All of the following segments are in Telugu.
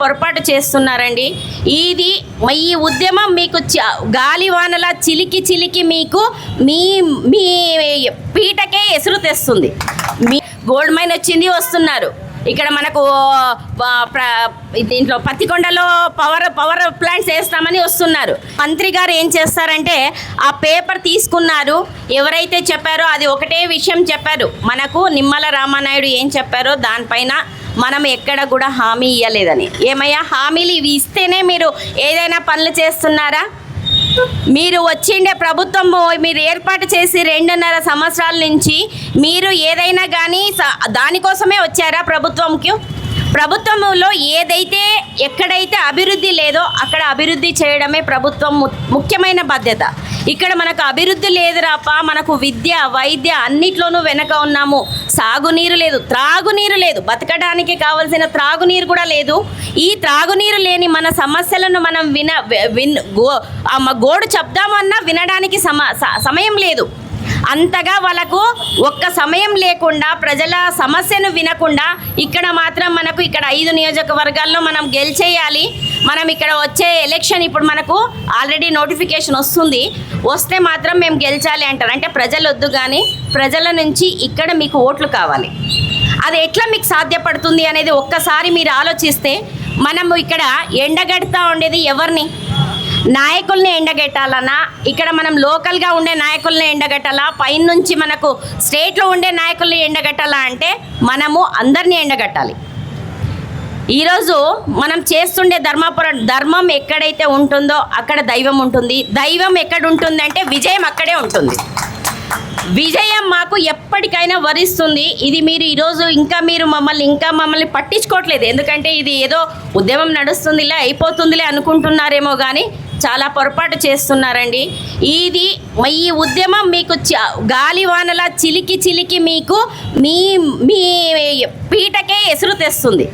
పొరపాటు చేస్తున్నారండి. ఇది ఈ ఉద్యమం మీకు గాలివానలా చిలికి చిలికి మీకు మీ మీ పీటకే ఎసురు తెస్తుంది. మీ గోల్డ్ మైన్ వచ్చింది వస్తున్నారు. ఇక్కడ మనకు దీంట్లో పత్తికొండలో పవర్ ప్లాంట్స్ వేస్తామని వస్తున్నారు. మంత్రి గారు ఏం చేస్తారంటే ఆ పేపర్ తీసుకున్నారు. ఎవరైతే చెప్పారో అది ఒకటే విషయం చెప్పారు. మనకు నిమ్మల రామానాయుడు ఏం చెప్పారో దానిపైన మనం ఎక్కడ కూడా హామీ ఇవ్వలేదని. ఏమయ్యా, హామీలు ఇవి ఇస్తేనే మీరు ఏదైనా పనులు చేస్తున్నారా? మీరు వచ్చిండే ప్రభుత్వము మీరు ఏర్పాటు చేసి 2.5 సంవత్సరాల నుంచి మీరు ఏదైనా కానీ దానికోసమే వచ్చారా? ప్రభుత్వంలో ఏదైతే ఎక్కడైతే అభివృద్ధి లేదో అక్కడ అభివృద్ధి చేయడమే ప్రభుత్వం ముఖ్యమైన బాధ్యత. ఇక్కడ మనకు అభివృద్ధి లేదురాపా, మనకు విద్య వైద్య అన్నిట్లోనూ వెనక ఉన్నాము. సాగునీరు లేదు, త్రాగునీరు లేదు, బతకడానికి కావలసిన త్రాగునీరు కూడా లేదు. ఈ త్రాగునీరు లేని మన సమస్యలను మనం గోడు చెప్దామన్నా వినడానికి సమయం లేదు. అంతగా వాళ్ళకు ఒక్క సమయం లేకుండా ప్రజల సమస్యను వినకుండా ఇక్కడ మాత్రం మనకు ఇక్కడ 5 నియోజకవర్గాల్లో మనం గెలిచేయాలి. మనం ఇక్కడ వచ్చే ఎలక్షన్ ఇప్పుడు మనకు ఆల్రెడీ నోటిఫికేషన్ వస్తే మాత్రం మేము గెలిచాలి అంటారు. అంటే ప్రజలు వద్దు, కానీ ప్రజల నుంచి ఇక్కడ మీకు ఓట్లు కావాలి. అది ఎట్లా మీకు సాధ్యపడుతుంది అనేది ఒక్కసారి మీరు ఆలోచిస్తే, మనము ఇక్కడ ఎండగడతా ఉండేది ఎవరిని? నాయకుల్ని ఎండగట్టాలన్నా, ఇక్కడ మనం లోకల్గా ఉండే నాయకుల్ని ఎండగట్టాలా, పైనుంచి మనకు స్టేట్లో ఉండే నాయకుల్ని ఎండగట్టాలా అంటే మనము అందరినీ ఎండగట్టాలి. ఈరోజు మనం చేస్తుండే ధర్మం ఎక్కడైతే ఉంటుందో అక్కడ దైవం ఉంటుంది. దైవం ఎక్కడ ఉంటుందంటే విజయం అక్కడే ఉంటుంది. విజయం మాకు ఎప్పటికైనా వరిస్తుంది. ఇది మీరు ఈరోజు మీరు మమ్మల్ని పట్టించుకోవట్లేదు. ఎందుకంటే ఇది ఏదో ఉద్యమం నడుస్తుందిలే అయిపోతుందిలే అనుకుంటున్నారేమో, కానీ చాలా పొరపాటు చేస్తున్నారండి. ఈ ఉద్యమం మీకు గాలివానలా చిలికి చిలికి మీకు మీ మీ పీటకే ఎసురు తెస్తుంది.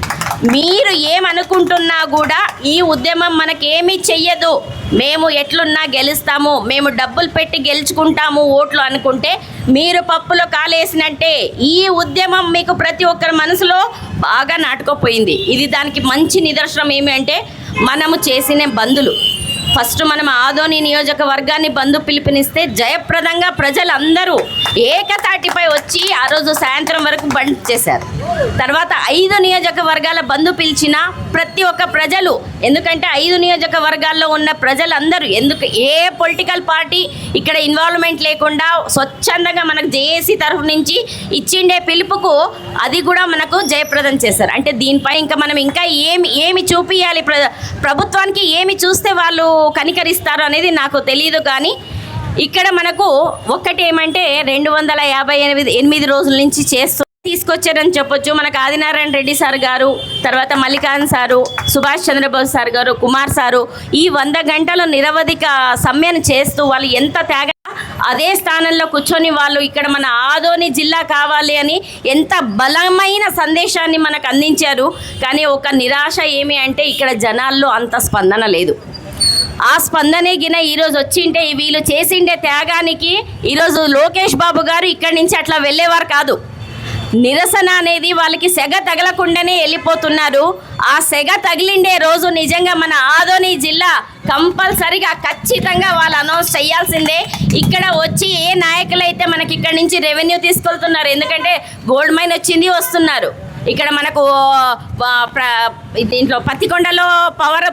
మీరు ఏమనుకుంటున్నా కూడా ఈ ఉద్యమం మనకేమీ చెయ్యదు, మేము ఎట్లున్నా గెలుస్తాము, మేము డబ్బులు పెట్టి గెలుచుకుంటాము ఓట్లు అనుకుంటే మీరు పప్పులో కాలేసినట్టే. ఈ ఉద్యమం మీకు ప్రతి ఒక్కరి మనసులో బాగా నాటుకుపోయింది. ఇది దానికి మంచి నిదర్శనం ఏమి అంటే మనము చేసిన బందులు. ఫస్ట్ మనం ఆదోని నియోజకవర్గాన్ని బంధు పిలుపునిస్తే జయప్రదంగా ప్రజలందరూ ఏకతాటిపై వచ్చి ఆ రోజు సాయంత్రం వరకు బంద్ చేశారు. తర్వాత 5 నియోజకవర్గాల బంధు పిలిచిన ప్రతి ఒక్క ప్రజలు, ఎందుకంటే 5 నియోజకవర్గాల్లో ఉన్న ప్రజలందరూ ఏ పొలిటికల్ పార్టీ ఇక్కడ ఇన్వాల్వ్మెంట్ లేకుండా స్వచ్ఛందంగా మనకు జేఏసీ తరఫు నుంచి ఇచ్చిండే పిలుపుకు అది కూడా మనకు జయప్రదం చేశారు. అంటే దీనిపై ఇంకా మనం ఇంకా ఏమి చూపియాలి, ప్రభుత్వానికి ఏమి చూస్తే వాళ్ళు కనికరిస్తారు అనేది నాకు తెలియదు. కానీ ఇక్కడ మనకు ఒక్కటి ఏమంటే 258 రోజుల నుంచి తీసుకొచ్చారని చెప్పొచ్చు. మనకు ఆదినారాయణ రెడ్డి సార్ గారు, తర్వాత మల్లికార్జున సారు, సుభాష్ చంద్రబోస్ సార్ గారు, కుమార్ సారు ఈ 100 గంటలు నిరవధిక సమ్మెను చేస్తూ వాళ్ళు ఎంత అదే స్థానంలో కూర్చొని వాళ్ళు ఇక్కడ మన ఆదోని జిల్లా కావాలి అని ఎంత బలమైన సందేశాన్ని మనకు అందించారు. కానీ ఒక నిరాశ ఏమి అంటే ఇక్కడ జనాల్లో అంత స్పందన లేదు. ఆ స్పందనే ఈరోజు వచ్చింటే వీళ్ళు చేసిండే త్యాగానికి ఈరోజు లోకేష్ బాబు గారు ఇక్కడి నుంచి అట్లా వెళ్ళేవారు కాదు. నిరసన అనేది వాళ్ళకి సెగ తగలకుండానే వెళ్ళిపోతున్నారు. ఆ సెగ తగిలిండే రోజు నిజంగా మన ఆదోని జిల్లా కంపల్సరిగా ఖచ్చితంగా వాళ్ళు అనౌన్స్ చేయాల్సిందే. ఇక్కడ వచ్చి ఏ నాయకులైతే మనకి ఇక్కడ నుంచి రెవెన్యూ తీసుకెళ్తున్నారు, ఎందుకంటే గోల్డ్ మైన్ వచ్చింది వస్తున్నారు. ఇక్కడ మనకు దీంట్లో పత్తికొండలో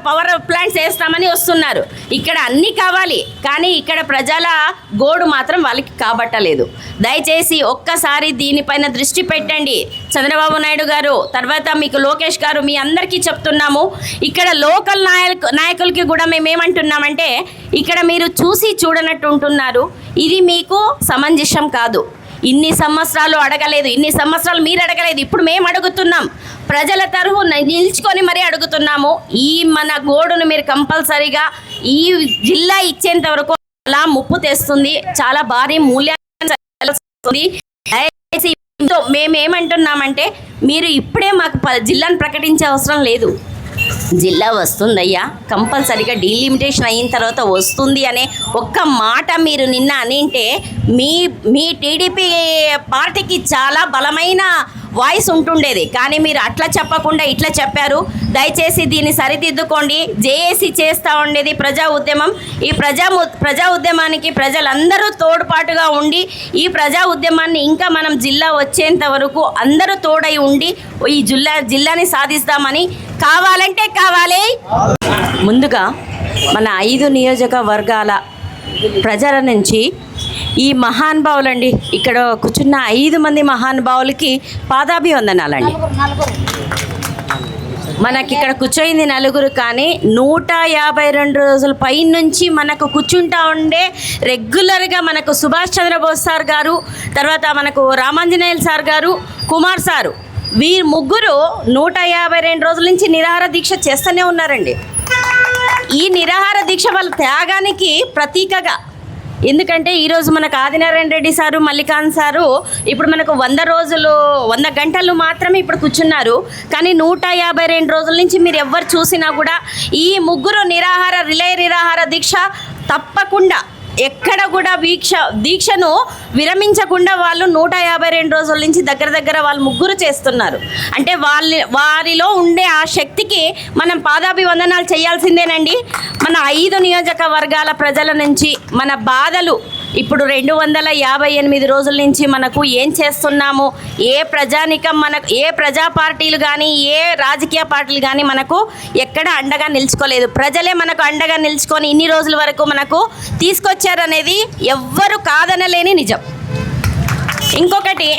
పవర్ ప్లాంట్స్ వేస్తామని వస్తున్నారు. ఇక్కడ అన్నీ కావాలి, కానీ ఇక్కడ ప్రజల గోడు మాత్రం వాళ్ళకి కాబట్టలేదు. దయచేసి ఒక్కసారి దీనిపైన దృష్టి పెట్టండి చంద్రబాబు నాయుడు గారు, తర్వాత మీకు లోకేష్ గారు, మీ అందరికీ చెప్తున్నాము. ఇక్కడ లోకల్ నాయకులకి కూడా మేమేమంటున్నామంటే ఇక్కడ మీరు చూసి చూడనట్టు ఉంటున్నారు. ఇది మీకు సమంజసం కాదు. ఇన్ని సంవత్సరాలు అడగలేదు, ఇన్ని సంవత్సరాలు మీరు అడగలేదు, ఇప్పుడు మేము అడుగుతున్నాం. ప్రజల తరఫు నిల్చుకొని మరీ అడుగుతున్నాము. ఈ మన గోడును మీరు కంపల్సరీగా ఈ జిల్లా ఇచ్చేంత వరకు చాలా ముప్పు తెస్తుంది, చాలా భారీ మూల్యాన్ని. మేమేమంటున్నామంటే మీరు ఇప్పుడే మాకు జిల్లాను ప్రకటించే అవసరం లేదు. జిల్లా వస్తుందయ్యా, కంపల్సరీగా డీలిమిటేషన్ అయిన తర్వాత వస్తుంది అనే ఒక్క మాట మీరు నిన్న అనింటే మీ టీడీపీ పార్టీకి చాలా బలమైన వాయిస్ ఉంటుండేది. కానీ మీరు అట్లా చెప్పకుండా ఇట్లా చెప్పారు. దయచేసి దీన్ని సరిదిద్దుకోండి. జేఏసీ చేస్తూ ఉండేది ప్రజా ఉద్యమం. ఈ ప్రజా ఉద్యమానికి ప్రజలందరూ తోడ్పాటుగా ఉండి ఈ ప్రజా ఉద్యమాన్ని ఇంకా మనం జిల్లా వచ్చేంత వరకు అందరూ తోడై ఉండి ఈ జిల్లాని సాధిస్తామని కావాలంటే కావాలి. ముందుగా మన 5 నియోజకవర్గాల ప్రజల నుంచి ఈ మహానుభావులండి, ఇక్కడ కూర్చున్న 5 మంది మహానుభావులకి పాదాభివందనాలండి. మనకి ఇక్కడ కూర్చోయింది 4 కానీ 152 రోజుల పై నుంచి మనకు కూర్చుంటా ఉండే రెగ్యులర్గా మనకు సుభాష్ చంద్రబోస్ సార్ గారు, తర్వాత మనకు రామాంజనేయులు సార్ గారు, కుమార్ సారు, వీరు ముగ్గురు 152 రోజుల నుంచి నిరాహార దీక్ష చేస్తూనే ఉన్నారండి. ఈ నిరాహార దీక్ష వాళ్ళ త్యాగానికి ప్రతీకగా. ఎందుకంటే ఈరోజు మనకు ఆదినారాయణ రెడ్డి సారు, మల్లికార్జున సారు ఇప్పుడు మనకు 100 గంటలు మాత్రమే ఇప్పుడు కూర్చున్నారు. కానీ 152 రోజుల నుంచి మీరు ఎవరు చూసినా కూడా ఈ ముగ్గురు నిరాహార దీక్ష తప్పకుండా ఎక్కడ కూడా దీక్షను విరమించకుండా వాళ్ళు 152 రోజుల నుంచి దగ్గర వాళ్ళు ముగ్గురు చేస్తున్నారు. అంటే వారిలో ఉండే ఆ శక్తికి మనం పాదాభివందనాలు చేయాల్సిందేనండి. మన 5 నియోజకవర్గాల ప్రజల నుంచి మన బాధలు ఇప్పుడు 258 రోజుల నుంచి మనకు ఏం చేస్తున్నాము, ఏ ప్రజా పార్టీలు కానీ ఏ రాజకీయ పార్టీలు కానీ మనకు ఎక్కడ అండగా నిలుచుకోలేదు. ప్రజలే మనకు అండగా నిలుచుకొని ఇన్ని రోజుల వరకు మనకు తీసుకొచ్చారనేది ఎవ్వరు కాదనలేని నిజం. ఇంకొకటి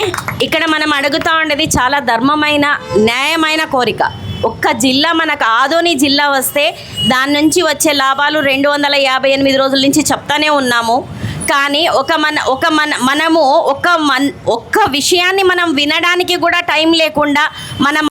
ఇక్కడ మనం అడుగుతూ ఉండేది చాలా ధర్మమైన న్యాయమైన కోరిక. ఒక్క జిల్లా మనకు ఆదోని జిల్లా వస్తే దాని నుంచి వచ్చే లాభాలు 258 రోజుల నుంచి చెప్తానే ఉన్నాము. కానీ ఒక్క విషయాన్ని మనం వినడానికి కూడా టైం లేకుండా మనం